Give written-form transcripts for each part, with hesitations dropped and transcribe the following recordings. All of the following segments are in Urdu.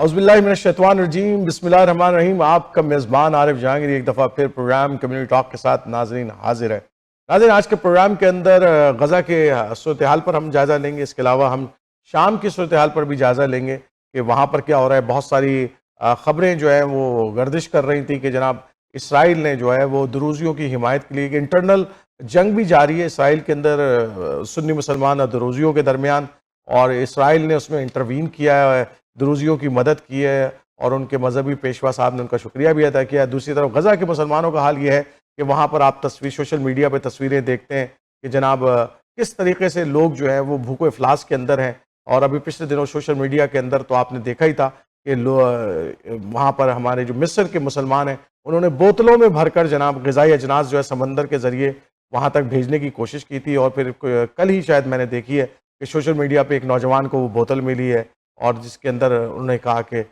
اعوذ باللہ من الشیطان الرجیم، بسم اللہ الرحمن الرحیم۔ آپ کا میزبان عارف جہانگیر ایک دفعہ پھر پروگرام کمیونٹی ٹاک کے ساتھ ناظرین حاضر ہے۔ ناظرین، آج کے پروگرام کے اندر غزہ کے صورتحال پر ہم جائزہ لیں گے، اس کے علاوہ ہم شام کی صورتحال پر بھی جائزہ لیں گے کہ وہاں پر کیا ہو رہا ہے۔ بہت ساری خبریں جو ہیں وہ گردش کر رہی تھیں کہ جناب اسرائیل نے جو ہے وہ دروزیوں کی حمایت کے لیے کہ انٹرنل جنگ بھی جاری ہے اسرائیل کے اندر سنی مسلمان اور دروزیوں کے درمیان، اور اسرائیل نے اس میں انٹروین کیا ہے، دروزیوں کی مدد کی ہے اور ان کے مذہبی پیشوا صاحب نے ان کا شکریہ بھی ادا کیا ہے۔ دوسری طرف غزہ کے مسلمانوں کا حال یہ ہے کہ وہاں پر آپ سوشل میڈیا پہ تصویریں دیکھتے ہیں کہ جناب کس طریقے سے لوگ جو ہیں وہ بھوک و افلاس کے اندر ہیں، اور ابھی پچھلے دنوں سوشل میڈیا کے اندر تو آپ نے دیکھا ہی تھا کہ وہاں پر ہمارے جو مصر کے مسلمان ہیں انہوں نے بوتلوں میں بھر کر جناب غذائی اجناس جو ہے سمندر کے ذریعے وہاں تک بھیجنے کی کوشش کی تھی، اور پھر کل ہی شاید میں نے دیکھی ہے کہ سوشل میڈیا پہ ایک نوجوان کو وہ بوتل ملی ہے، اور جس کے اندر انہوں نے کہا کہ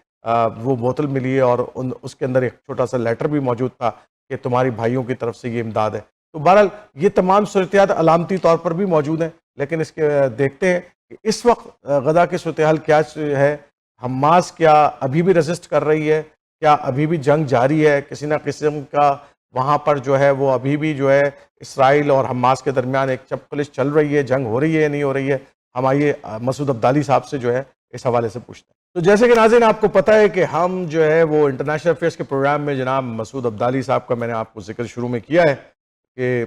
وہ بوتل ملی ہے اور اس کے اندر ایک چھوٹا سا لیٹر بھی موجود تھا کہ تمہاری بھائیوں کی طرف سے یہ امداد ہے۔ تو بہرحال یہ تمام صورتحال علامتی طور پر بھی موجود ہیں، لیکن اس کے دیکھتے ہیں کہ اس وقت غزہ کی صورتحال کیا ہے۔ حماس کیا ابھی بھی ریزسٹ کر رہی ہے؟ کیا ابھی بھی جنگ جاری ہے؟ کسی نہ قسم کا وہاں پر جو ہے وہ ابھی بھی جو ہے اسرائیل اور حماس کے درمیان ایک چپکلش چل رہی ہے، جنگ ہو رہی ہے یا نہیں ہو رہی ہے؟ ہم آئیے مسعود عبدالی صاحب سے جو ہے اس حوالے سے پوچھتے ہیں۔ تو جیسے کہ ناظرین آپ کو پتہ ہے کہ ہم جو ہے وہ انٹرنیشنل افیئرس کے پروگرام میں جناب مسعود عبدالی صاحب کا میں نے آپ کو ذکر شروع میں کیا ہے کہ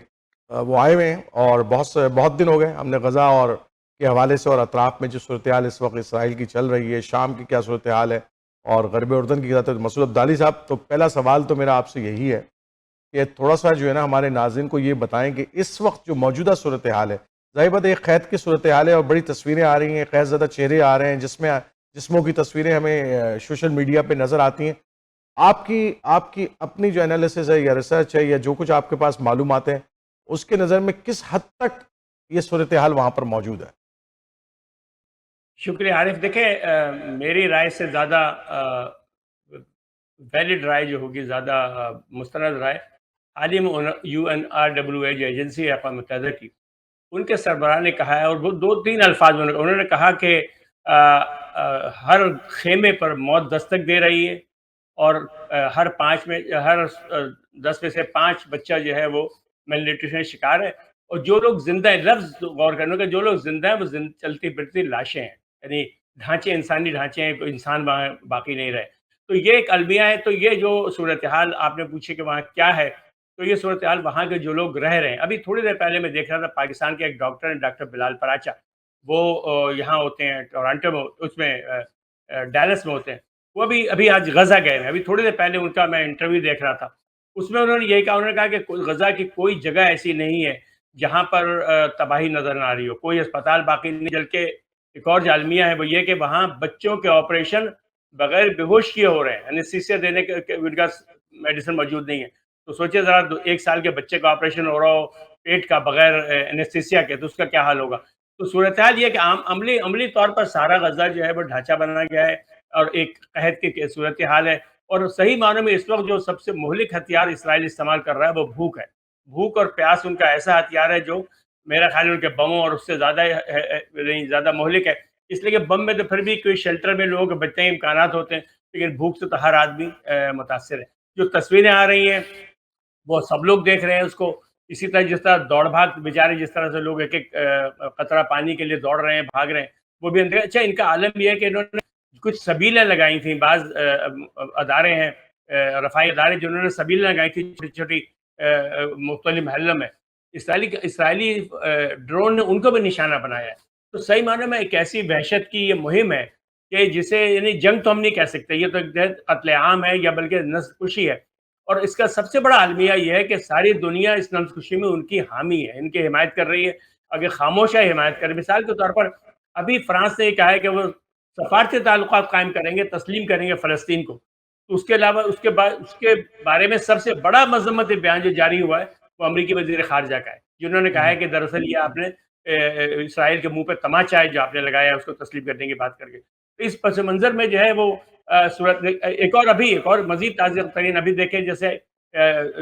وہ آئے ہوئے ہیں، اور بہت دن ہو گئے ہم نے غزہ اور کے حوالے سے اور اطراف میں جو صورتحال اس وقت اسرائیل کی چل رہی ہے، شام کی کیا صورتحال ہے اور غرب اردن کی کیا۔ تو مسعود عبدالی صاحب، تو پہلا سوال تو میرا آپ سے یہی ہے کہ تھوڑا سا جو ہے نا ہمارے ناظرین کو یہ بتائیں کہ اس وقت جو موجودہ صورتحال ہے، ظاہر بات ہے ایک قید کی صورتحال ہے اور بڑی تصویریں آ رہی ہیں، قید زدہ چہرے آ رہے ہیں، جسموں کی تصویریں ہمیں سوشل میڈیا پہ نظر آتی ہیں۔ آپ کی اپنی جو انالیسز ہے یا ریسرچ ہے یا جو کچھ آپ کے پاس معلومات ہیں، اس کے نظر میں کس حد تک یہ صورتحال وہاں پر موجود ہے؟ شکریہ عارف۔ دیکھیں، میری رائے سے زیادہ ویلڈ رائے جو ہوگی، زیادہ مستند رائے عالم UNRWA جو ایجنسی ہے اقوام متحدہ کی، ان کے سربراہ نے کہا ہے، اور وہ دو تین الفاظ میں انہوں نے کہا کہ ہر خیمے پر موت دستک دے رہی ہے، اور ہر 10 میں سے 5 بچہ جو ہے وہ میل نیوٹریشن شکار ہے، اور جو لوگ زندہ ہیں، لفظ غور کرنے کا، جو لوگ زندہ ہیں وہ چلتی پھرتی لاشیں ہیں، یعنی ڈھانچے، انسانی ڈھانچے ہیں، کوئی انسان وہاں باقی نہیں رہے۔ تو یہ ایک المیہ ہے۔ تو یہ جو صورتحال آپ نے پوچھے کہ وہاں کیا ہے، تو یہ صورتحال وہاں کے جو لوگ رہ رہے ہیں۔ ابھی تھوڑی دیر پہلے میں دیکھ رہا تھا، پاکستان کے ایک ڈاکٹر ہیں، ڈاکٹر بلال پراچا، وہ یہاں ہوتے ہیں ٹورانٹو میں، اس میں ڈیلس میں ہوتے ہیں۔ وہ ابھی آج غزہ گئے ہیں، ابھی تھوڑی دیر پہلے ان کا میں انٹرویو دیکھ رہا تھا۔ اس میں انہوں نے یہی کہا، انہوں نے کہا کہ غزہ کی کوئی جگہ ایسی نہیں ہے جہاں پر تباہی نظر نہ آ رہی ہو، کوئی اسپتال باقی نہیں، بلکہ ایک اور جو المیہ ہے وہ یہ کہ وہاں بچوں کے آپریشن بغیر بے ہوش کیے ہو رہے ہیں، انیستھیسیا دینے کے ان کا میڈیسن موجود نہیں ہے۔ تو سوچے ذرا، 1 سال کے بچے کا آپریشن ہو رہا ہو پیٹ کا بغیر انیستھیسیا کے، تو اس کا کیا حال ہوگا۔ تو صورتحال یہ کہ عملی طور پر سارا غزہ جو ہے وہ ڈھانچہ بنا گیا ہے اور ایک قحط کی صورتحال ہے، اور صحیح معنوں میں اس وقت جو سب سے مہلک ہتھیار اسرائیل استعمال کر رہا ہے وہ بھوک ہے۔ بھوک اور پیاس ان کا ایسا ہتھیار ہے جو میرا خیال ان کے بموں اور اس سے زیادہ مہلک ہے، اس لیے کہ بم میں تو پھر بھی کوئی شیلٹر میں لوگ بچنے کے امکانات ہوتے ہیں، لیکن بھوک سے تو ہر آدمی متاثر ہے۔ جو تصویریں آ رہی ہیں وہ سب لوگ دیکھ رہے ہیں اس کو، اسی طرح جس طرح دوڑ بھاگ بیچارے، جس طرح سے لوگ ایک ایک قطرہ پانی کے لیے دوڑ رہے ہیں، بھاگ رہے ہیں، وہ بھی اندر۔ اچھا، ان کا عالم یہ ہے کہ انہوں نے کچھ سبیلیں لگائی تھیں، بعض ادارے ہیں، رفاہی ادارے، جنہوں نے سبیلیں لگائی تھیں چھوٹی چھوٹی مختلف محلوں میں، اسرائیلی ڈرون نے ان کو بھی نشانہ بنایا ہے۔ تو صحیح معنی میں ایک ایسی وحشت کی یہ مہم ہے کہ جسے، یعنی جنگ تو ہم نہیں کہہ سکتے، یہ تو ایک قتل عام ہے یا بلکہ نسل کشی ہے، اور اس کا سب سے بڑا المیہ یہ ہے کہ ساری دنیا اس نسل کشی میں ان کی حامی ہے، ان کی حمایت کر رہی ہے، اگر خاموش ہے حمایت کر رہی ہے۔ مثال کے طور پر ابھی فرانس نے یہ کہا ہے کہ وہ سفارتی تعلقات قائم کریں گے، تسلیم کریں گے فلسطین کو۔ تو اس کے علاوہ اس کے بارے میں سب سے بڑا مذمتی بیان جو جاری ہوا ہے وہ امریکی وزیر خارجہ کا ہے، جنہوں نے کہا ہے کہ دراصل یہ آپ نے اسرائیل کے منہ پہ تماچا ہے جو آپ نے لگایا ہے اس کو تسلیم کرنے کی بات کر کے۔ اس پس منظر میں جو ہے وہ صورت ایک اور مزید تازہ ترین ابھی دیکھیں، جیسے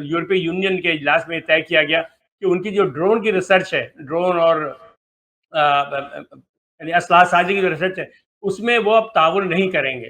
یورپی یونین کے اجلاس میں طے کیا گیا کہ ان کی جو ڈرون کی ریسرچ ہے، ڈرون اور یعنی اسلحہ سازی کی جو ریسرچ ہے، اس میں وہ اب تعاون نہیں کریں گے۔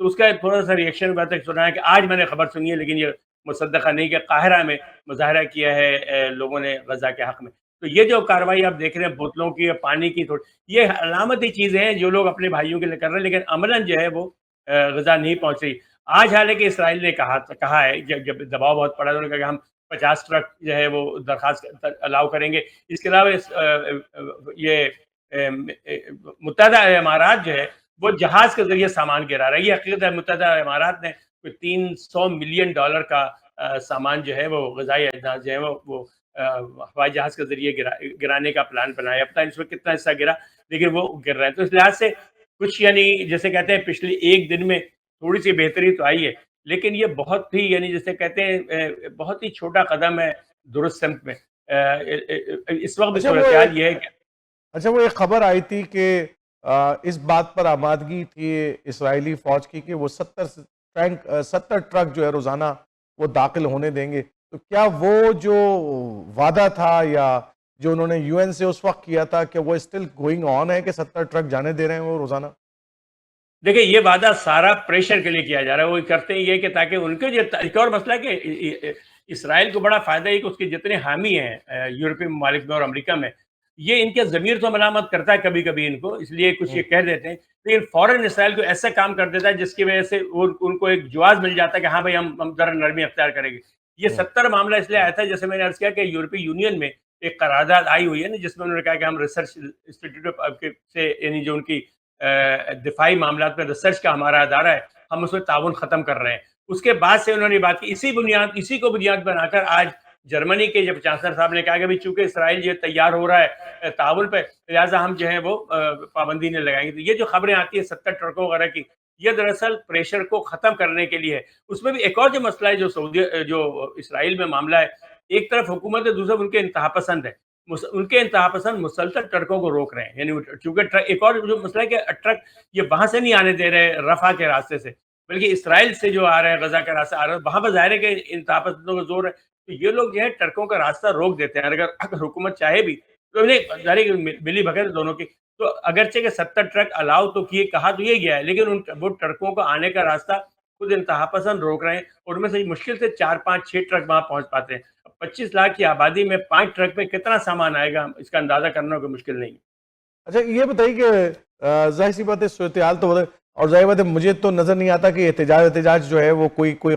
تو اس کا تھوڑا سا ریئیکشن بات سنا ہے کہ آج میں نے خبر سنی ہے، لیکن یہ مصدقہ نہیں کہ قاہرہ میں مظاہرہ کیا ہے لوگوں نے غزہ کے حق میں. تو یہ جو کارروائی آپ دیکھ رہے ہیں بوتلوں کی، پانی کی، یہ علامتی چیزیں ہیں جو لوگ اپنے بھائیوں کے لیے کر رہے ہیں، لیکن عملاً جو ہے وہ غزہ نہیں پہنچ رہی. آج حالانکہ اسرائیل نے کہا ہے، جب دباؤ بہت پڑا، انہوں نے کہا کہ ہم 50 ٹرک جو ہے وہ درخواست الاؤ کریں گے. اس کے علاوہ یہ متحدہ امارات جو ہے وہ جہاز کے ذریعے سامان گرا رہا ہے. یہ حقیقت ہے، متحدہ امارات نے کوئی $300 ملین کا سامان جو ہے وہ غذائی اجناس جو ہے وہ ہوائی جہاز کے ذریعے گرانے کا پلان بنایا. پتہ نہیں اس میں کتنا حصہ گرا، لیکن وہ گر رہا ہے. تو اس لحاظ سے کچھ یعنی جیسے کہتے ہیں پچھلی ایک دن میں تھوڑی سی بہتری تو آئی ہے، لیکن یہ بہت ہی یعنی جیسے کہتے ہیں بہت ہی چھوٹا قدم ہے درست سمت میں. اس وقت بھی اچھا وہ صورتحال ایک یہ ہے کہ اچھا وہ ایک خبر آئی تھی کہ اس بات پر آمادگی تھی اسرائیلی فوج کی کہ وہ 70 ٹرک جو ہے روزانہ وہ داخل ہونے دیں گے. تو کیا وہ جو وعدہ تھا یا جو انہوں نے UN سے اس وقت کیا تھا کہ وہ اسٹل گوئنگ آن ہے کہ 70 ٹرک جانے دے رہے ہیں وہ روزانہ؟ دیکھیں یہ وعدہ سارا پریشر کے لیے کیا جا رہا ہے. وہ کرتے ہیں یہ کہ تاکہ ان کے جو ایک اور مسئلہ ہے کہ اسرائیل کو بڑا فائدہ ہے کہ اس کے جتنے حامی ہیں یورپی ممالک میں اور امریکہ میں، یہ ان کے ضمیر تو ملامت کرتا ہے کبھی کبھی ان کو، اس لیے کچھ یہ کہہ دیتے ہیں، لیکن فوراً اسرائیل کو ایسا کام کر دیتا ہے جس کی وجہ سے ان کو ایک جواز مل جاتا ہے کہ ہاں بھائی ہم ذرا نرمی اختیار کریں گے. یہ 70 معاملہ اس لیے آیا تھا، جیسے میں نے عرض کیا کہ یورپی یونین میں ایک قرارداد آئی ہوئی ہے نا، جس میں انہوں نے کہا کہ ہم ریسرچ انسٹیٹیوٹ سے یعنی جو ان کی دفاعی معاملات میں ریسرچ کا ہمارا ادارہ ہے، ہم اس میں تعاون ختم کر رہے ہیں. اس کے بعد سے انہوں نے بات کی، اسی کو بنیاد بنا کر آج جرمنی کے جب چانسلر صاحب نے کہا کہ بھی چونکہ اسرائیل جو تیار ہو رہا ہے تعاون پہ، لہٰذا ہم جو ہے وہ پابندی نہیں لگائیں گے. تو یہ جو خبریں آتی ہیں 70 ٹرکوں وغیرہ کی، یہ دراصل پریشر کو ختم کرنے کے لیے ہے. اس میں بھی ایک اور جو مسئلہ ہے جو اسرائیل میں معاملہ ہے، ایک طرف حکومت ہے، دوسرا ان کے انتہا پسند ہے. ان کے انتہا پسند مسلسل ٹرکوں کو روک رہے ہیں، یعنی چونکہ ایک اور جو مسئلہ ہے کہ ٹرک یہ وہاں سے نہیں آنے دے رہے رفح کے راستے سے، بلکہ اسرائیل سے جو آ رہے ہیں غزہ کا راستہ آ رہا ہے، وہاں پر ظاہر ہے کہ انتہا پسندوں کا زور ہے. تو یہ لوگ جو ہے ٹرکوں کا راستہ روک دیتے ہیں. اگر حکومت چاہے بھی تو انہیں ظاہر ہے کہ ملی بھگت دونوں کی. تو اگرچہ کہ 70 ٹرک الاؤ تو کیے، کہا تو یہ گیا ہے، لیکن وہ ٹرکوں کو آنے کا راستہ خود انتہا پسند روک رہے ہیں، اور ان میں سے مشکل سے 4 5 6 ٹرک وہاں پہنچ پاتے ہیں. 25 لاکھ کی آبادی میں 5 ٹرک پہ کتنا سامان آئے گا، اس کا اندازہ کرنا کوئی مشکل نہیں. اچھا یہ بتائیے کہ ظاہر سی بات ہے صورتحال تو اور ظاہر بات ہے مجھے تو نظر نہیں آتا کہ احتجاج جو ہے وہ کوئی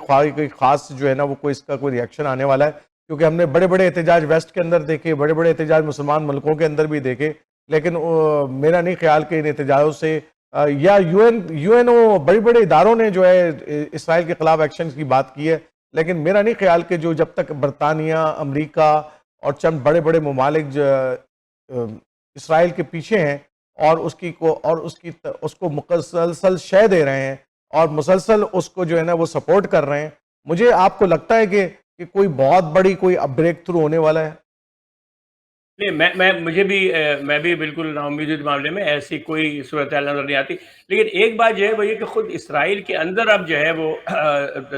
خاص جو ہے نا وہ کوئی اس کا کوئی ری ایکشن آنے والا ہے، کیونکہ ہم نے بڑے بڑے احتجاج ویسٹ کے اندر دیکھے، بڑے بڑے احتجاج مسلمان ملکوں کے اندر بھی دیکھے، لیکن میرا نہیں خیال کہ ان احتجاجوں سے یا یو این او بڑے بڑے اداروں نے جو ہے اسرائیل کے خلاف ایکشن کی بات کی ہے، لیکن میرا نہیں خیال کہ جب تک برطانیہ، امریکہ اور چند بڑے بڑے ممالک اسرائیل کے پیچھے ہیں اور اس کو مسلسل شے دے رہے ہیں اور مسلسل اس کو جو ہے نا وہ سپورٹ کر رہے ہیں، مجھے آپ کو لگتا ہے کہ کوئی بہت بڑی کوئی بریک تھرو ہونے والا ہے؟ نہیں، میں بھی بالکل نا امیدی کے معاملے میں ایسی کوئی صورتحال نظر نہیں آتی. لیکن ایک بات جو ہے وہ یہ کہ خود اسرائیل کے اندر اب جو ہے وہ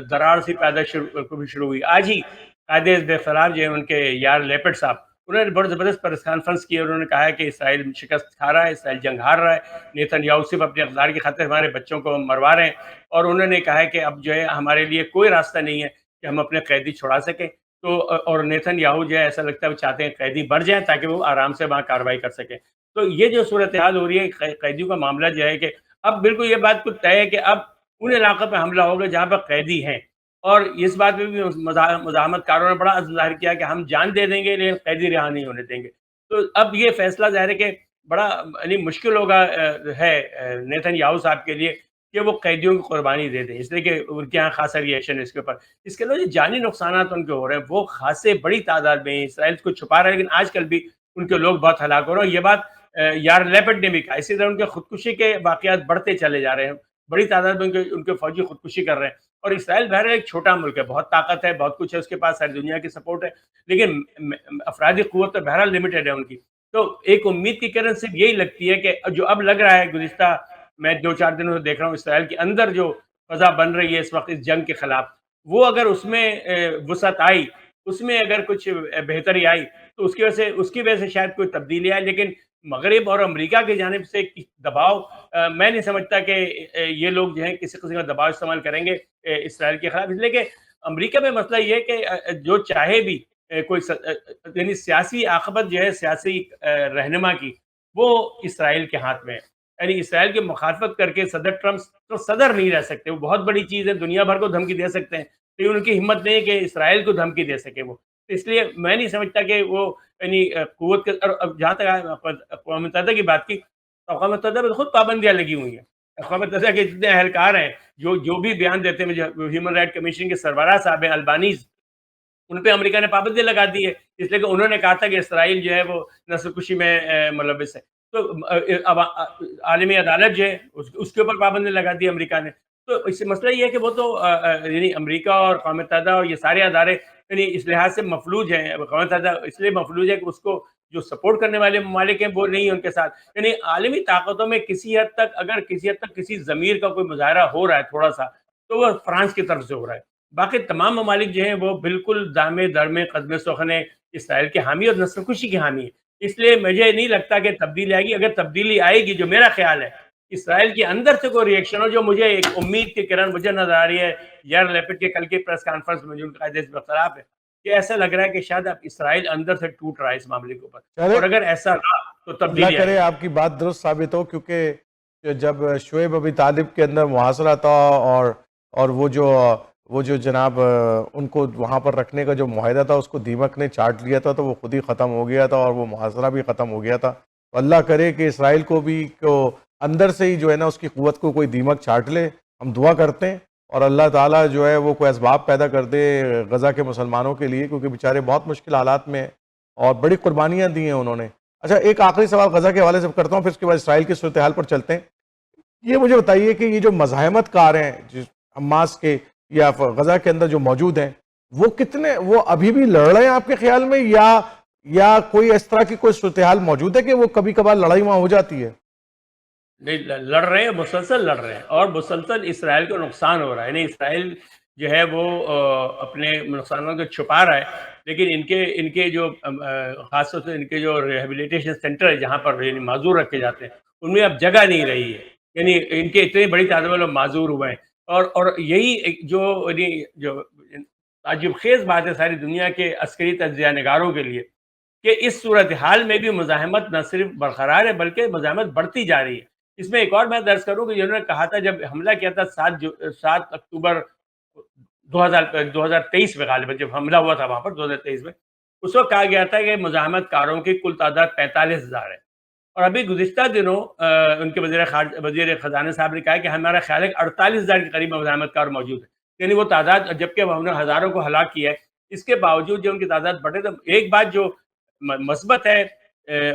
درار سی پیدا شروع ہوئی. آج ہی قائد حزب اختلاف جو ہے ان کے یار لیپٹ صاحب، انہوں نے بڑا زبردست پریس کانفرنس کی، اور انہوں نے کہا ہے کہ اسرائیل شکست کھا رہا ہے، اسرائیل جنگ ہار رہا ہے، نیتن یاہو صرف اپنے اقتدار کی خاطر ہمارے بچوں کو مروا رہے ہیں. اور انہوں نے کہا ہے کہ اب جو ہے ہمارے لیے کوئی راستہ نہیں ہے کہ ہم اپنے قیدی چھڑا سکیں. تو اور نیتن یاہو جو ہے ایسا لگتا ہے وہ چاہتے ہیں قیدی بڑھ جائیں تاکہ وہ آرام سے وہاں کارروائی کر سکیں. تو یہ جو صورتحال ہو رہی ہے قیدیوں کا معاملہ جو ہے کہ اب بالکل یہ بات کو طے ہے کہ اب ان علاقوں پہ حملہ ہوگا جہاں پہ قیدی ہیں. اور اس بات میں بھی مزاحمت کاروں نے بڑا عزم ظاہر کیا کہ ہم جان دے دیں گے لیکن قیدی رہا نہیں ہونے دیں گے. تو اب یہ فیصلہ ظاہر ہے کہ بڑا یعنی مشکل ہوگا ہے نیتن یاہو صاحب کے لیے کہ وہ قیدیوں کی قربانی دے دیں، اس لیے کہ ان کے یہاں خاصا ریئیکشن ہے اس کے اوپر. اس کے علاوہ جو جانی نقصانات ان کے ہو رہے ہیں وہ خاصے بڑی تعداد میں ہیں. اسرائیل کو چھپا رہا ہے، لیکن آج کل بھی ان کے لوگ بہت ہلاک ہو رہے ہیں. یہ بات یار لیپٹ نے بھی کہا. اسی طرح ان کے خودکشی کے واقعات بڑھتے چلے جا رہے ہیں، بڑی تعداد میں ان کے فوجی خودکشی کر رہے ہیں. اور اسرائیل بہرحال ایک چھوٹا ملک ہے، بہت طاقت ہے، بہت کچھ ہے اس کے پاس، ساری دنیا کی سپورٹ ہے، لیکن افرادی قوت تو بہرحال لمیٹڈ ہے ان کی. تو ایک امید کی کرن صرف یہی لگتی ہے کہ جو اب لگ رہا ہے، گزشتہ میں 2 4 دنوں سے دیکھ رہا ہوں اسرائیل کے اندر جو فضا بن رہی ہے اس وقت اس جنگ کے خلاف، وہ اگر اس میں وسعت آئی، اس میں اگر کچھ بہتری آئی تو اس کی وجہ سے شاید کوئی تبدیلی آئے، لیکن مغرب اور امریکہ کی جانب سے دباؤ میں نہیں سمجھتا کہ یہ لوگ جو ہیں کسی قسم کا دباؤ استعمال کریں گے اسرائیل کے خلاف، اس لیے کہ امریکہ میں مسئلہ یہ ہے کہ جو چاہے بھی کوئی یعنی سیاسی عاقبت جو ہے سیاسی رہنما کی وہ اسرائیل کے ہاتھ میں ہے. یعنی اسرائیل کی مخالفت کر کے صدر ٹرمپ تو صدر نہیں رہ سکتے، وہ بہت بڑی چیز ہے، دنیا بھر کو دھمکی دے سکتے ہیں، لیکن ان کی ہمت نہیں ہے کہ اسرائیل کو دھمکی دے سکے وہ. اس لیے میں نہیں سمجھتا کہ وہ یعنی قوت کے، اور جہاں تک اقوام متحدہ کی بات کی، اقوام متحدہ میں خود پابندیاں لگی ہوئی ہیں. اقوام متحدہ کے جتنے اہلکار ہیں جو بھی بیان دیتے ہیں، ہیومن رائٹ کمیشن کے سربراہ صاحب ہیں البانیز، ان پہ امریکہ نے پابندی لگا دی ہے، اس لیے کہ انہوں نے کہا تھا کہ اسرائیل جو ہے وہ نسل کشی میں ملوث ہے. تو عالمی عدالت جو ہے اس کے اوپر پابندی لگا دی امریکہ نے. تو اس سے مسئلہ یہ ہے کہ وہ تو یعنی امریکہ اور اقوام متحدہ اور یہ سارے ادارے یعنی اس لحاظ سے مفلوج ہیں. اقوام متحدہ اس لیے مفلوج ہے کہ اس کو جو سپورٹ کرنے والے ممالک ہیں وہ نہیں ہیں ان کے ساتھ. یعنی عالمی طاقتوں میں کسی حد تک کسی ضمیر کا کوئی مظاہرہ ہو رہا ہے تھوڑا سا، تو وہ فرانس کی طرف سے ہو رہا ہے. باقی تمام ممالک جو ہیں وہ بالکل دامے درمے قدم سخن اسرائیل کے حامی اور نسل کشی کے حامی ہیں. اس لیے مجھے نہیں لگتا کہ تبدیلی آئے گی. اگر تبدیلی آئے گی، جو میرا خیال ہے اسرائیل کے اندر سے کوئی ریئیکشن ہو، جو مجھے ایک امید کی کرن مجھے نظر آ رہی ہے یار لیپٹ کے کل کی پریس کانفرنس میں جو ان کا قاعدے سے اختلاف ہے، کہ ایسا لگ رہا ہے کہ شاید اب اسرائیل اندر سے ٹوٹ رہا ہے اس معاملے کے اوپر، چلے اور اگر ایسا رہا تو اللہ تبدیلی آئے کرے گی. آپ کی بات درست ثابت ہو، کیونکہ جب شعیب ابی طالب کے اندر محاصرہ تھا اور وہ جو جناب ان کو وہاں پر رکھنے کا جو معاہدہ تھا اس کو دیمک نے چاٹ لیا تھا، تو وہ خود ہی ختم ہو گیا تھا اور وہ محاصرہ بھی ختم ہو گیا تھا. تو اللہ کرے کہ اسرائیل کو بھی اندر سے ہی جو ہے نا اس کی قوت کو کوئی دیمک چاٹ لے. ہم دعا کرتے ہیں اور اللہ تعالیٰ جو ہے وہ کوئی اسباب پیدا کر دے غزہ کے مسلمانوں کے لیے، کیونکہ بیچارے بہت مشکل حالات میں ہیں اور بڑی قربانیاں دی ہیں انہوں نے. اچھا، ایک آخری سوال غزہ کے حوالے سے کرتا ہوں، پھر اس کے بعد اسرائیل کی صورتحال پر چلتے ہیں. یہ مجھے بتائیے کہ یہ جو مزاحمت کار ہیں حماس کے یا غزہ کے اندر جو موجود ہیں، وہ ابھی بھی لڑ رہے ہیں آپ کے خیال میں، یا کوئی اس طرح کی کوئی صورتحال موجود ہے کہ وہ کبھی کبھار لڑائی وہاں ہو جاتی ہے؟ نہیں، لڑ رہے ہیں، مسلسل لڑ رہے ہیں، اور مسلسل اسرائیل کو نقصان ہو رہا ہے. یعنی اسرائیل جو ہے وہ اپنے نقصانات کو چھپا رہا ہے، لیکن ان کے جو خاص طور سے ان کے جو ریہیبلیٹیشن سینٹر ہے جہاں پر یعنی معذور رکھے جاتے ہیں، ان میں اب جگہ نہیں رہی ہے. یعنی ان کے اتنی بڑی تعداد میں لوگ معذور ہوئے ہیں، اور یہی جو تعجب خیز بات ہے ساری دنیا کے عسکری تجزیہ نگاروں کے لیے، کہ اس صورتحال میں بھی مزاحمت نہ صرف برقرار ہے بلکہ مزاحمت بڑھتی جا رہی ہے. اس میں ایک اور میں درج کروں کہ جنہوں نے کہا تھا جب حملہ کیا تھا 7 اکتوبر 2023 میں، غالباً جب حملہ ہوا تھا وہاں پر 2023 میں، اس وقت کہا گیا تھا کہ مزاحمت کاروں کی کل تعداد 45,000 ہے. اور ابھی گزشتہ دنوں ان کے وزیر خزانہ صاحب نے کہا کہ ہمارا خیال ہے کہ 48,000 کے قریب مزاحمت کار موجود ہے. یعنی وہ تعداد، جبکہ ہم نے ہزاروں کو ہلاک کیا ہے، اس کے باوجود جو ان کی تعداد بڑھے. تو ایک بات جو مثبت ہے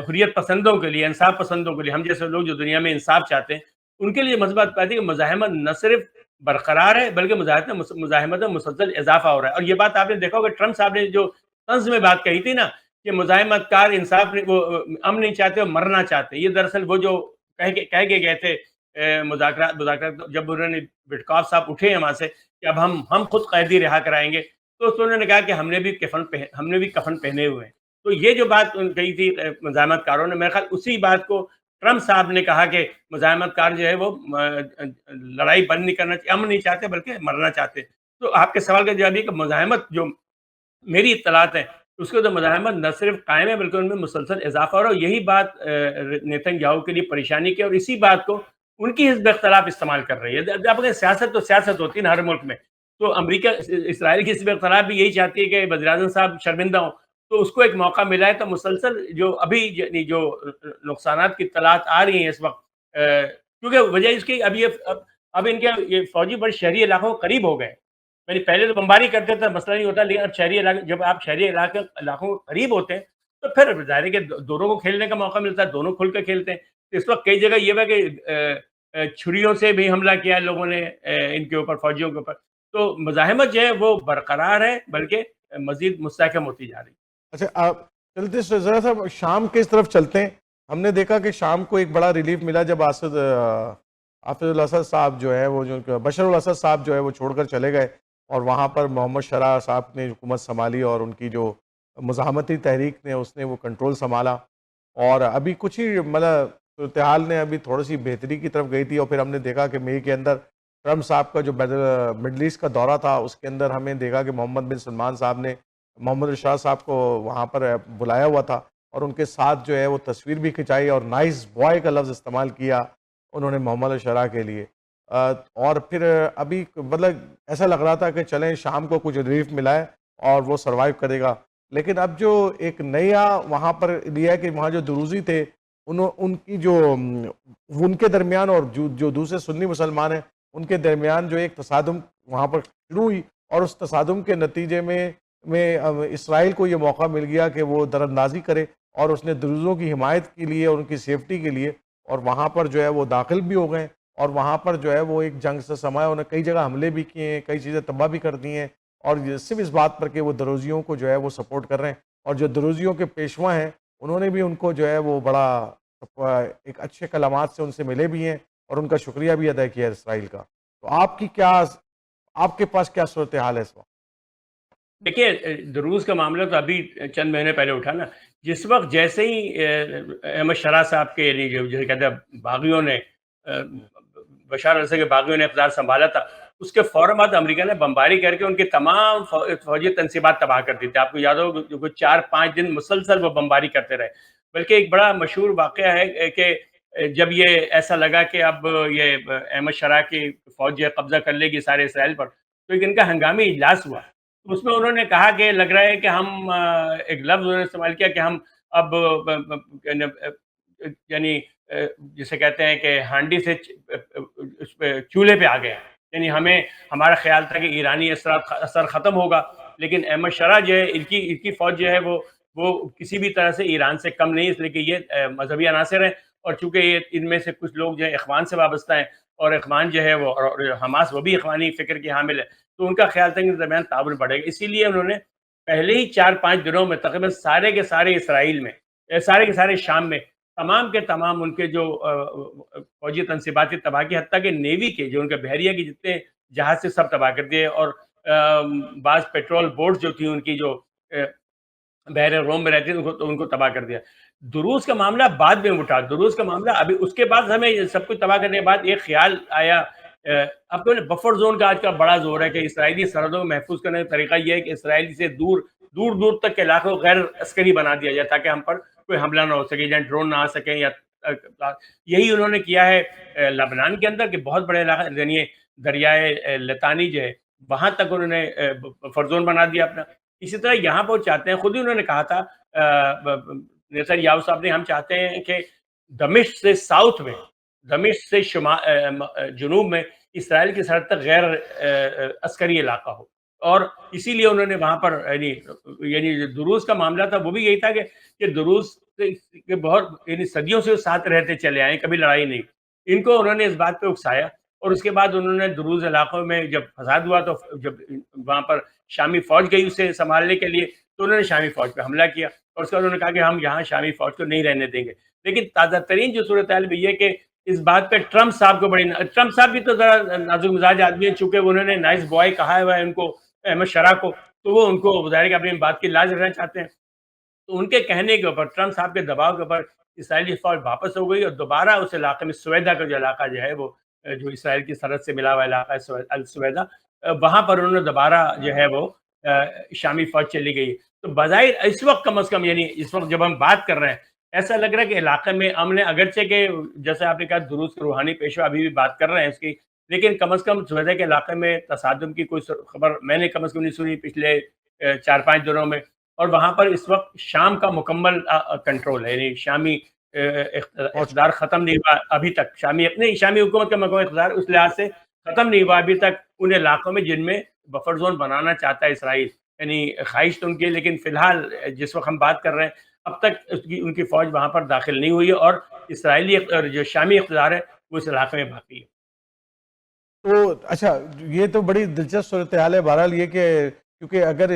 حریت پسندوں کے لیے، انصاف پسندوں کے لیے، ہم جیسے لوگ جو دنیا میں انصاف چاہتے ہیں، ان کے لیے مثبت بات ہے کہ مزاحمت نہ صرف برقرار ہے بلکہ مزاحمت میں مسلسل اضافہ ہو رہا ہے. اور یہ بات آپ نے دیکھا ہوگا کہ ٹرمپ صاحب نے جو طنز میں بات کہی تھی نا کہ مزاحمت کار انصاف وہ امن نہیں چاہتے اور مرنا چاہتے، یہ دراصل وہ جو کہہ کے گئے تھے مذاکرات جب انہوں نے وٹکاف صاحب اٹھے ہیں وہاں سے کہ اب ہم خود قیدی رہا کرائیں گے، تو انہوں نے کہا کہ ہم نے بھی کفن پہنے ہوئے ہیں. تو یہ جو بات کہی تھی مزاحمت کاروں نے، میرے خیال اسی بات کو ٹرمپ صاحب نے کہا کہ مزاحمت کار جو ہے وہ لڑائی بند نہیں کرنا چاہتے، امن نہیں چاہتے بلکہ مرنا چاہتے. تو آپ کے سوال کا جواب یہ کہ مزاحمت جو میری اطلاعات ہیں اس کے تو مزاحمت نہ صرف قائم ہے بلکہ ان میں مسلسل اضافہ ہو رہا ہے. اور یہی بات نیتن یاہو کے لیے پریشانی کی، اور اسی بات کو ان کی حزب اختلاف استعمال کر رہی ہے. اب اگر سیاست ہوتی ہے نا ہر ملک میں، تو امریکہ اسرائیل کی حزب اختلاف بھی یہی چاہتی ہے کہ وزیراعظم صاحب شرمندہ ہوں، تو اس کو ایک موقع ملا ہے. تو مسلسل جو ابھی جو نقصانات کی اطلاعات آ رہی ہیں اس وقت، کیونکہ وجہ اس کی اب ان کے یہ فوجی بڑے شہری علاقوں کے قریب ہو گئے. یعنی پہلے تو بمباری کرتے تھے مسئلہ نہیں ہوتا، لیکن اب شہری علاقے، جب آپ شہری علاقوں کے قریب ہوتے ہیں تو پھر ظاہر ہے کہ دونوں کو کھیلنے کا موقع ملتا ہے، دونوں کھل کے کھیلتے ہیں. اس وقت کئی جگہ یہ ہے کہ چھریوں سے بھی حملہ کیا ہے لوگوں نے ان کے اوپر، فوجیوں کے اوپر. تو مزاحمت جو ہے وہ برقرار ہے بلکہ مزید مستحکم ہوتی جا رہی ہے. اچھا، آپ چلتے ذرا سا شام کی طرف چلتے ہیں. ہم نے دیکھا کہ شام کو ایک بڑا ریلیف ملا جب حافظ الاسد صاحب جو ہے وہ بشر الاسد صاحب جو ہے وہ چھوڑ کر چلے گئے، اور وہاں پر محمد شرح صاحب نے حکومت سنبھالی اور ان کی جو مزاحمتی تحریک نے اس نے وہ کنٹرول سنبھالا، اور ابھی کچھ ہی مطلب صورتحال نے ابھی تھوڑی سی بہتری کی طرف گئی تھی، اور پھر ہم نے دیکھا کہ مئی کے اندر ٹرمپ صاحب کا جو مڈل ایسٹ کا دورہ تھا اس کے اندر ہمیں دیکھا کہ محمد بن سلمان صاحب نے محمد ارشاد صاحب کو وہاں پر بلایا ہوا تھا، اور ان کے ساتھ جو ہے وہ تصویر بھی کھنچائی، اور نائس بوائے کا لفظ استعمال کیا انہوں نے محمد اشرا کے لیے۔ اور پھر ابھی مطلب ایسا لگ رہا تھا کہ چلیں شام کو کچھ ریلیف ملا ہے اور وہ سروائیو کرے گا، لیکن اب جو ایک نیا وہاں پر لیا ہے کہ وہاں جو دروزی تھے ان کی جو ان کے درمیان اور جو دوسرے سنی مسلمان ہیں ان کے درمیان جو ایک تصادم وہاں پر شروع ہوئی، اور اس تصادم کے نتیجے میں اسرائیل کو یہ موقع مل گیا کہ وہ در اندازی کرے، اور اس نے دروزوں کی حمایت کے لیے اور ان کی سیفٹی کے لیے اور وہاں پر جو ہے وہ داخل بھی ہو گئے، اور وہاں پر جو ہے وہ ایک جنگ سے سمایا، انہوں نے کئی جگہ حملے بھی کیے ہیں، کئی چیزیں تباہ بھی کر دی ہیں، اور صرف اس بات پر کہ وہ دروزیوں کو جو ہے وہ سپورٹ کر رہے ہیں، اور جو دروزیوں کے پیشوا ہیں انہوں نے بھی ان کو جو ہے وہ بڑا ایک اچھے کلمات سے ان سے ملے بھی ہیں، اور ان کا شکریہ بھی ادا کیا ہے اسرائیل کا۔ تو آپ کے پاس کیا صورتحال ہے اس وقت؟ دیکھیے دروز کا معاملہ تو ابھی چند مہینے پہلے اٹھا نا، جس وقت جیسے ہی احمد شرح صاحب کے یعنی جسے کہتے ہیں باغیوں نے بشار الاسد کے باغیوں نے اقتدار سنبھالا تھا، اس کے فوراً بعد امریکہ نے بمباری کر کے ان کی تمام فوجی تنصیبات تباہ کر دی تھی۔ آپ کو یاد ہو کہ 4-5 دن مسلسل وہ بمباری کرتے رہے، بلکہ ایک بڑا مشہور واقعہ ہے کہ جب یہ ایسا لگا کہ اب یہ احمد شرح کی فوج جو ہے قبضہ کر لے گی سارے اسرائیل پر، تو ایک ان کا ہنگامی اجلاس ہوا، اس میں انہوں نے کہا کہ لگ رہا ہے کہ ہم ایک لفظ انہوں نے استعمال کیا کہ ہم اب یعنی جسے کہتے ہیں کہ ہانڈی سے اس پہ چولہے پہ آ گئے ہیں، یعنی ہمیں ہمارا خیال تھا کہ ایرانی اثر ختم ہوگا، لیکن احمد شرح جو ہے ان کی فوج جو ہے وہ کسی بھی طرح سے ایران سے کم نہیں، اس لیے کہ یہ مذہبی عناصر ہیں، اور چونکہ یہ ان میں سے کچھ لوگ جو ہے اخوان سے وابستہ ہیں، اور اخوان جو ہے وہ اور حماس وہ بھی اخوانی فکر کی حامل ہے، تو ان کا خیال تھا کہ ان کے درمیان تعاون بڑھے گا، اسی لیے انہوں نے پہلے ہی 4-5 دنوں میں تقریباً سارے کے سارے اسرائیل میں سارے کے سارے شام میں تمام کے تمام ان کے جو فوجی تنصیباتی تباہ کی، حتیٰ کہ نیوی کے جو ان کے بحریہ کے جتنے جہاز سے سب تباہ کر دیے، اور بعض پیٹرول بوٹ جو تھی ان کی جو بحر روم میں رہتی تھی ان کو تباہ کر دیا۔ دروز کا معاملہ بعد میں اٹھا، دروز کا معاملہ ابھی اس کے بعد ہمیں سب کچھ تباہ کرنے کے بعد ایک خیال آیا، اب تو بفر زون کا آج کا بڑا زور ہے کہ اسرائیلی سرحدوں کو محفوظ کرنے کا طریقہ یہ ہے کہ اسرائیل سے دور دور تک کے علاقوں کو غیر عسکری بنا دیا جائے تاکہ ہم پر کوئی حملہ نہ ہو سکے، یا ڈرون نہ آ سکیں، یا یہی انہوں نے کیا ہے لبنان کے اندر کہ بہت بڑے علاقے یعنی دریائے لتانی جو ہے وہاں تک انہوں نے بفر زون بنا دیا اپنا۔ اسی طرح یہاں پر چاہتے ہیں، خود ہی انہوں نے کہا تھا نیتن یاہو صاحب نے، ہم چاہتے ہیں کہ دمشق سے ساؤتھ میں، دمشق سے جنوب میں اسرائیل کی سرحد تک غیر عسکری علاقہ ہو، اور اسی لیے انہوں نے وہاں پر یعنی دروز کا معاملہ تھا وہ بھی یہی تھا کہ دروز کے بہت یعنی صدیوں سے ساتھ رہتے چلے آئے، کبھی لڑائی نہیں، ان کو انہوں نے اس بات پہ اکسایا، اور اس کے بعد انہوں نے دروز علاقوں میں جب فساد ہوا تو جب وہاں پر شامی فوج گئی اسے سنبھالنے کے لیے تو انہوں نے شامی فوج پہ حملہ کیا، اور اس کے بعد انہوں نے کہا کہ ہم یہاں شامی فوج کو نہیں رہنے دیں گے۔ لیکن تازہ ترین جو صورتحال بھی یہ کہ اس بات پہ ٹرمپ صاحب کو ٹرمپ صاحب بھی تو ذرا نازک مزاج آدمی ہیں، چونکہ انہوں نے نائس بوائے کہا ہوا ہے ان کو احمد شرح کو، تو وہ ان کو ظاہر ہے کہ اپنی بات کی لاج رکھنا چاہتے ہیں، تو ان کے کہنے کے اوپر ٹرمپ صاحب کے دباؤ کے اوپر اسرائیلی فوج واپس ہو گئی، اور دوبارہ اس علاقے میں سویدا کا جو علاقہ جو ہے وہ جو اسرائیل کی سرحد سے ملا ہوا علاقہ ہے السویدا، وہاں پر انہوں نے دوبارہ جو ہے وہ شامی فوج چلی گئی۔ تو بظاہر اس وقت کم از کم یعنی اس وقت جب ہم بات کر رہے ہیں ایسا لگ رہا ہے کہ علاقے میں امن ہے، اگرچہ کہ جیسے آپ نے کہا دروز کے روحانی پیشوا ابھی بھی بات کر رہے ہیں اس کی، لیکن کم از کم سویدا کے علاقے میں تصادم کی کوئی خبر میں نے کم از کم نہیں سنی پچھلے 4-5 دنوں میں، اور وہاں پر اس وقت شام کا مکمل کنٹرول ہے، یعنی شامی اقتدار ختم نہیں ہوا ابھی تک، شامی حکومت کا مکمل اقتدار اس لحاظ سے ختم نہیں ہوا ابھی تک ان علاقوں میں جن میں بفر زون بنانا چاہتا ہے اسرائیل، یعنی خواہش تو ان کی، لیکن فی الحال جس وقت ہم بات کر رہے ہیں اب تک ان کی فوج وہاں پر داخل نہیں ہوئی ہے، اور اسرائیلی جو شامی اقتدار ہے وہ اس علاقے میں باقی ہے۔ تو اچھا، یہ تو بڑی دلچسپ صورتحال ہے بہرحال یہ کہ کیونکہ اگر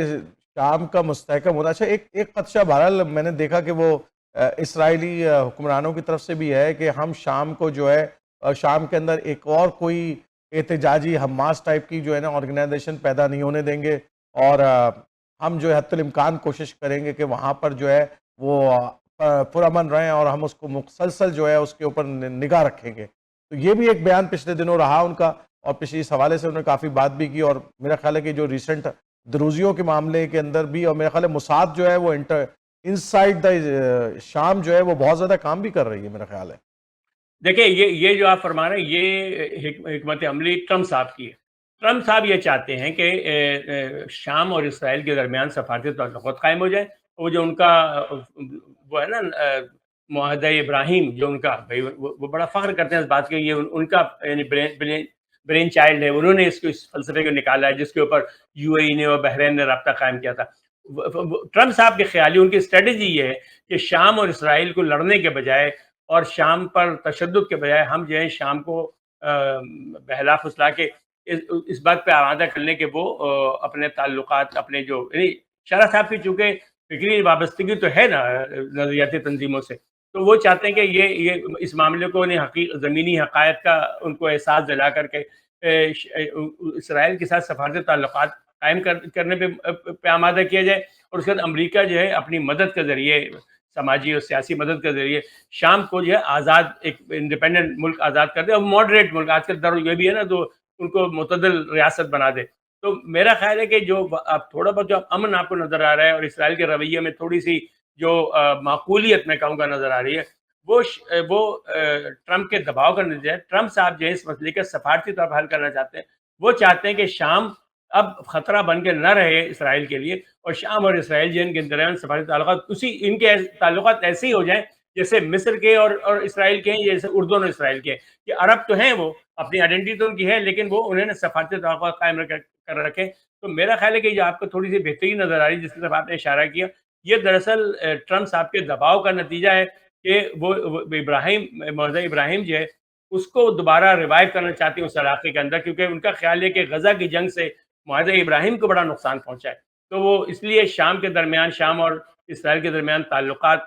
شام کا مستحکم ہونا، اچھا ایک خدشہ بہرحال میں نے دیکھا کہ وہ اسرائیلی حکمرانوں کی طرف سے بھی ہے کہ ہم شام کو جو ہے شام کے اندر ایک اور کوئی احتجاجی حماس ٹائپ کی جو ہے نا آرگنائزیشن پیدا نہیں ہونے دیں گے، اور ہم جو ہے حتی الامکان کوشش کریں گے کہ وہاں پر جو ہے وہ پرامن رہیں اور ہم اس کو مسلسل جو ہے اس کے اوپر نگاہ رکھیں گے. تو یہ بھی ایک بیان پچھلے دنوں رہا ان کا، اور پچھلی اس حوالے سے انہوں نے کافی بات بھی کی. اور میرا خیال ہے کہ جو ریسنٹ دروزیوں کے معاملے کے اندر بھی، اور میرا خیال ہے موساد جو ہے وہ انسائڈ دا شام جو ہے وہ بہت زیادہ کام بھی کر رہی ہے میرا خیال ہے. دیکھیں یہ جو آپ فرما رہے ہیں یہ حکمت عملی ٹرمپ صاحب کی ہے. ٹرمپ صاحب یہ چاہتے ہیں کہ شام اور اسرائیل کے درمیان سفارتی تعلقات قائم ہو جائیں. وہ جو ان کا وہ ہے نا معاہدہ ابراہیم، جو ان کا بھائی وہ بڑا فخر کرتے ہیں اس بات کے، یہ ان کا یعنی برین چائلڈ ہے، انہوں نے اس فلسفے کو نکالا ہے جس کے اوپر یو اے ای نے اور بحرین نے رابطہ قائم کیا تھا. ٹرمپ صاحب کے خیالی ان کی اسٹریٹجی یہ ہے کہ شام اور اسرائیل کو لڑنے کے بجائے اور شام پر تشدد کے بجائے ہم جو ہے شام کو بہلا پھسلا کے اس بات پہ آمادہ کر لیں کہ وہ اپنے تعلقات، اپنے جو یعنی شارع صاحب کی چونکہ فکری وابستگی تو ہے نا نظریاتی تنظیموں سے، تو وہ چاہتے ہیں کہ یہ اس معاملے کو زمینی حقائق کا ان کو احساس دلا کر کے اسرائیل کے ساتھ سفارتی تعلقات قائم کرنے پہ آمادہ کیا جائے، اور اس کے بعد امریکہ جو ہے اپنی مدد کے ذریعے، سماجی اور سیاسی مدد کے ذریعے شام کو جو ہے آزاد، ایک انڈیپینڈنٹ ملک آزاد کر دے، اور ماڈریٹ ملک، آج کل در یہ بھی ہے نا، تو ان کو معتدل ریاست بنا دے. تو میرا خیال ہے کہ جو اب تھوڑا بہت جو امن آپ کو نظر آ رہا ہے اور اسرائیل کے رویے میں تھوڑی سی جو معقولیت میں کہوں گا نظر آ رہی ہے، وہ ٹرمپ کے دباؤ کا نتیجہ ہے. ٹرمپ صاحب جو ہے اس مسئلے کا سفارتی طور پر حل کرنا چاہتے ہیں. وہ چاہتے ہیں کہ شام اب خطرہ بن کے نہ رہے اسرائیل کے لیے، اور شام اور اسرائیل جن کے درمیان سفارتی تعلقات ان کے تعلقات ایسے ہی ہو جائیں جیسے مصر کے اور اسرائیل کے ہیں، جیسے اردن اور اسرائیل کے. کہ عرب تو ہیں، وہ اپنی آئیڈینٹی تو ان کی ہے، لیکن وہ انہوں نے سفارتی تعلقات قائم کر رکھے. تو میرا خیال ہے کہ جو آپ کو تھوڑی سی بہتری نظر آ رہی ہے جس کی طرف آپ نے اشارہ کیا، یہ دراصل ٹرمپ صاحب کے دباؤ کا نتیجہ ہے کہ وہ معاہدہ ابراہیم جو ہے اس کو دوبارہ ریوائیو کرنا چاہتے ہیں اس علاقے کے اندر، کیونکہ ان کا خیال ہے کہ غزہ کی جنگ سے معاہدہ ابراہیم کو بڑا نقصان پہنچا ہے. تو وہ اس لیے شام کے درمیان، شام اور اسرائیل کے درمیان تعلقات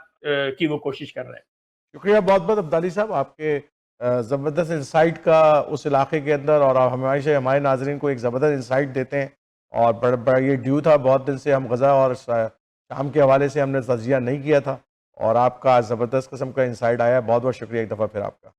کی وہ کوشش کر رہے ہیں. شکریہ بہت بہت عبدالی صاحب، آپ کے زبردست انسائٹ کا اس علاقے کے اندر، اور آپ ہمیشہ ہمارے ناظرین کو ایک زبردست انسائٹ دیتے ہیں. اور بڑا یہ ڈیو تھا، بہت دن سے ہم غزہ اور شام کے حوالے سے ہم نے تجزیہ نہیں کیا تھا، اور آپ کا زبردست قسم کا انسائٹ آیا. بہت بہت شکریہ ایک دفعہ پھر آپ کا.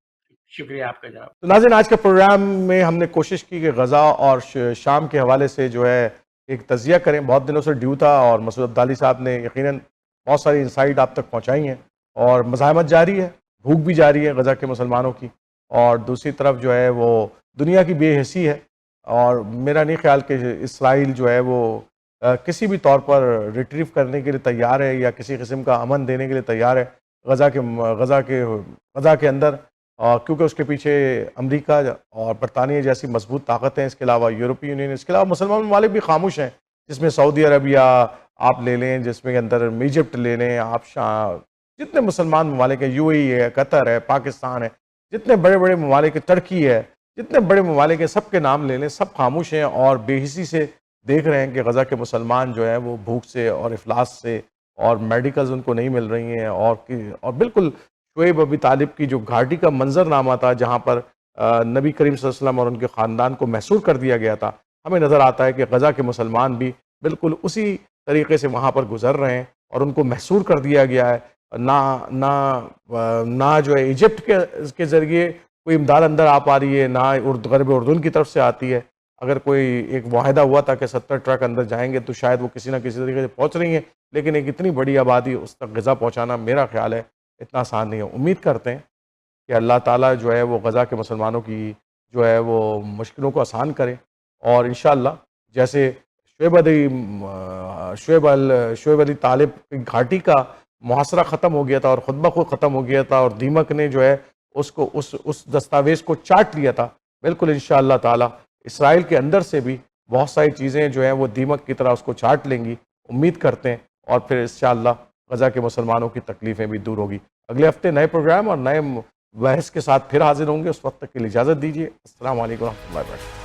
شکریہ آپ کا جناب. تو ناظرین، آج کے پروگرام میں ہم نے کوشش کی کہ غزہ اور شام کے حوالے سے جو ہے ایک تجزیہ کریں. بہت دنوں سے ڈیو تھا، اور مسعود عبدالی صاحب نے یقیناً بہت ساری انسائٹ آپ تک پہنچائی ہیں. اور مزاحمت جاری ہے، بھوک بھی جاری ہے غزہ کے مسلمانوں کی، اور دوسری طرف جو ہے وہ دنیا کی بے حسی ہے. اور میرا نہیں خیال کہ اسرائیل جو ہے وہ کسی بھی طور پر ریٹریو کرنے کے لیے تیار ہے، یا کسی قسم کا امن دینے کے لیے تیار ہے غزہ کے اندر، کیونکہ اس کے پیچھے امریکہ اور برطانیہ جیسی مضبوط طاقتیں، اس کے علاوہ یورپی یونین، اس کے علاوہ مسلمان ممالک بھی خاموش ہیں، جس میں سعودی عربیہ آپ لے لیں، جس میں اندر ایجپٹ لے لیں آپ، جتنے مسلمان ممالک ہیں، یو اے ای ہے، قطر ہے، پاکستان ہے، جتنے بڑے بڑے ممالک، ترکی ہے، جتنے بڑے ممالک ہیں، سب کے نام لے لیں، سب خاموش ہیں اور بے حسی سے دیکھ رہے ہیں کہ غزہ کے مسلمان جو ہیں وہ بھوک سے اور افلاس سے، اور میڈیکلز ان کو نہیں مل رہی ہیں، اور بالکل شعیب ابی طالب کی جو گھاٹی کا منظر نامہ تھا، جہاں پر نبی کریم صلی اللہ علیہ وسلم اور ان کے خاندان کو محصور کر دیا گیا تھا، ہمیں نظر آتا ہے کہ غزہ کے مسلمان بھی بالکل اسی طریقے سے وہاں پر گزر رہے ہیں، اور ان کو محصور کر دیا گیا ہے. نہ جو ہے ایجپٹ کے ذریعے کوئی امداد اندر آ پا رہی ہے، نہ غرب اردن کی طرف سے آتی ہے. اگر کوئی ایک معاہدہ ہوا تھا کہ 70 ٹرک اندر جائیں گے تو شاید وہ کسی نہ کسی طریقے سے پہنچ رہی ہیں، لیکن ایک اتنی بڑی آبادی اس تک غذا پہنچانا میرا خیال ہے اتنا آسان نہیں ہے. امید کرتے ہیں کہ اللہ تعالیٰ جو ہے وہ غزہ کے مسلمانوں کی جو ہے وہ مشکلوں کو آسان کرے، اور انشاءاللہ جیسے شعیب علی طالب کی گھاٹی کا محاصرہ ختم ہو گیا تھا اور خود بخود ختم ہو گیا تھا، اور دیمک نے جو ہے اس کو اس دستاویز کو چاٹ لیا تھا، بالکل انشاءاللہ تعالی اسرائیل کے اندر سے بھی بہت ساری چیزیں جو ہیں وہ دیمک کی طرح اس کو چاٹ لیں گی، امید کرتے ہیں. اور پھر انشاءاللہ غزہ کے مسلمانوں کی تکلیفیں بھی دور ہوگی. اگلے ہفتے نئے پروگرام اور نئے بحث کے ساتھ پھر حاضر ہوں گے. اس وقت تک کے لیے اجازت دیجیے. السلام علیکم و رحمۃ اللہ وبرکاتہ.